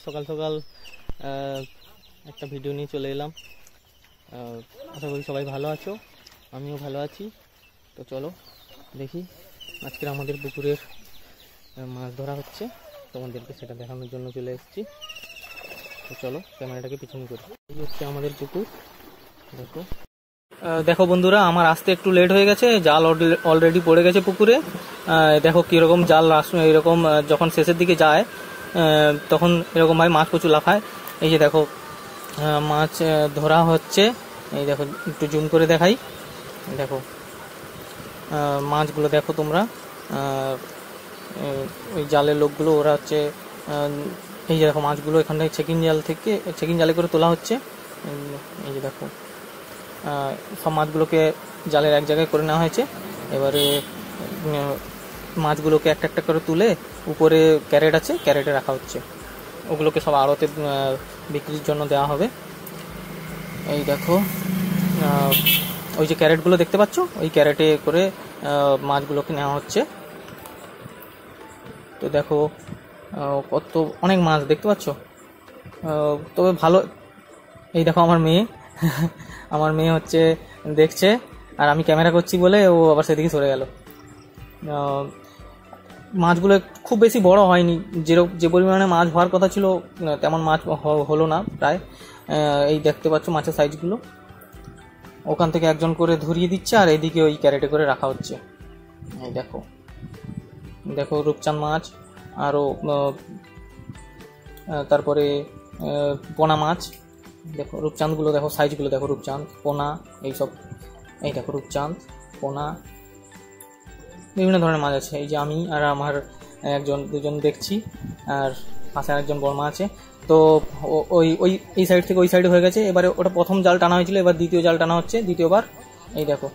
সকাল সকাল একটা ভিডিও নিয়ে চলে এলাম। আশা করি সবাই ভালো আছো, আমিও ভালো আছি। তো চলো দেখি আজকের আমাদের পুকুরের মাছ ধরা হচ্ছে, তোমাদেরকে সেটা দেখানোর জন্য চলে এসেছি। তো চলো ক্যামেরাটাকে পিছনে করি। এই হচ্ছে আমাদের পুকুর। দেখো বন্ধুরা, আমার আসতে একটু লেট হয়ে গেছে, জাল অলরেডি পড়ে গেছে পুকুরে। দেখো কীরকম জাল এরকম যখন শেষের দিকে যায় তখন এরকম ভাবে মাছ প্রচুর লাফায়। এই যে দেখো মাছ ধরা হচ্ছে, এই দেখো একটু জুম করে দেখাই। দেখো মাছগুলো দেখো তোমরা, ওই জালের লোকগুলো ওরা হচ্ছে এই যে দেখো মাছগুলো এখান থেকে চেকিং জালে করে তোলা হচ্ছে। এই যে দেখো সব মাছগুলোকে জালের এক জায়গায় করে নেওয়া হয়েছে। এবারে মাছগুলোকে একটা একটা করে তুলে উপরে ক্যারেট আছে, ক্যারেটে রাখা হচ্ছে। ওগুলোকে সব আড়তে বিক্রির জন্য দেওয়া হবে। এই দেখো ওই যে ক্যারেটগুলো দেখতে পাচ্ছ, ওই ক্যারেটে করে মাছগুলোকে নেওয়া হচ্ছে। তো দেখো কত অনেক মাছ দেখতে পাচ্ছ, তবে ভালো। এই দেখো আমার মেয়ে আমার মেয়ে হচ্ছে দেখছে, আর আমি ক্যামেরা করছি বলে ও আবার সেদিকে সরে গেল। মাছগুলো খুব বেশি বড় হয়নি, যে পরিমাণে মাছ হওয়ার কথা ছিল তেমন মাছ হলো না প্রায়। এই দেখতে পাচ্ছ মাছের সাইজগুলো, ওখান থেকে একজন করে ধরিয়ে দিচ্ছে আর এইদিকে ওই ক্যারেটে করে রাখা হচ্ছে। এই দেখো দেখো রূপচাঁদ মাছ, আরও তারপরে পোনা মাছ। দেখো রূপচাঁদগুলো দেখো, সাইজগুলো দেখো, রূপচাঁদ, পোনা, এইসব। এই দেখো রূপচাঁদ, পোনা, বিভিন্ন ধরনের মাছ আছে। এই যে আমি আর আমার দুজন দেখছি, আর পাশে আরেকজন বড়মা আছে। তো ওই ওই এই সাইড থেকে ওই সাইডে হয়ে গেছে। এবারে ওটা প্রথম জাল টানা হয়েছিল, এবার দ্বিতীয় জাল টানা হচ্ছে, দ্বিতীয়বার। এই দেখো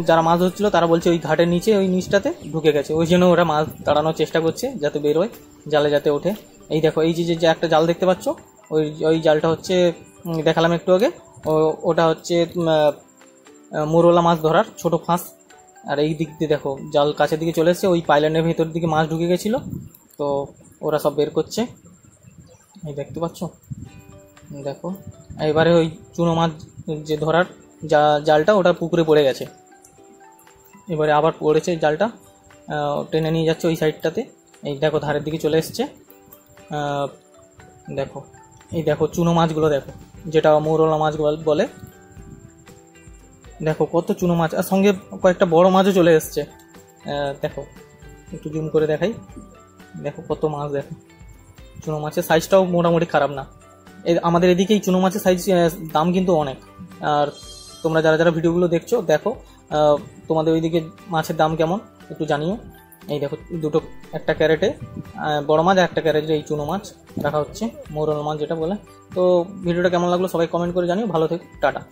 যারা মাছ ধরছিল তারা বলছে ওই ঘাটের নিচে, ওই নিচটাতে ঢুকে গেছে, ওই জন্য ওরা মাছ তাড়ানোর চেষ্টা করছে যাতে বেরোয়, জালে যাতে ওঠে। এই দেখো এই যে একটা জাল দেখতে পাচ্ছ, ওই জালটা হচ্ছে দেখালাম একটু আগে, ওটা হচ্ছে মোরলা মাছ ধরার ছোট ফাঁস। আর এই দিক দিয়ে দেখো জাল কাছের দিকে চলে এসছে, ওই পাইল্যান্ডের ভেতর দিকে মাছ ঢুকে গেছিল, তো ওরা সব বের করছে। এই দেখতে পাচ্ছ, দেখো এবারে ওই চুনো মাছ যে ধরার জালটা ওটা পুকুরে পড়ে গেছে, এবারে আবার পড়েছে জালটা, টেনে নিয়ে যাচ্ছে ওই সাইডটাতে। এই দেখো ধারের দিকে চলে এসছে। দেখো এই দেখো চুনো মাছগুলো দেখো, যেটা মৌরলা মাছ বলে। দেখো কত চুনো মাছ, আর সঙ্গে কয়েকটা বড় মাছও চলে এসছে। দেখো একটু জুম করে দেখাই, দেখো কত মাছ। দেখো চুনো মাছের সাইজটাও মোটামুটি খারাপ না। আমাদের এদিকে এই চুনো মাছের সাইজ দাম কিন্তু অনেক। আর তোমরা যারা ভিডিওগুলো দেখছো দেখো তোমাদের ওইদিকে মাছের দাম কেমন একটু জানিও। এই দেখো দুটো, একটা ক্যারেটে বড় মাছ, একটা ক্যারেটে এই চুনো মাছ রাখা হচ্ছে, মৌরলা মাছ যেটা বলে। তো ভিডিওটা কেমন লাগলো সবাই কমেন্ট করে জানিও। ভালো থেকো, টাটা।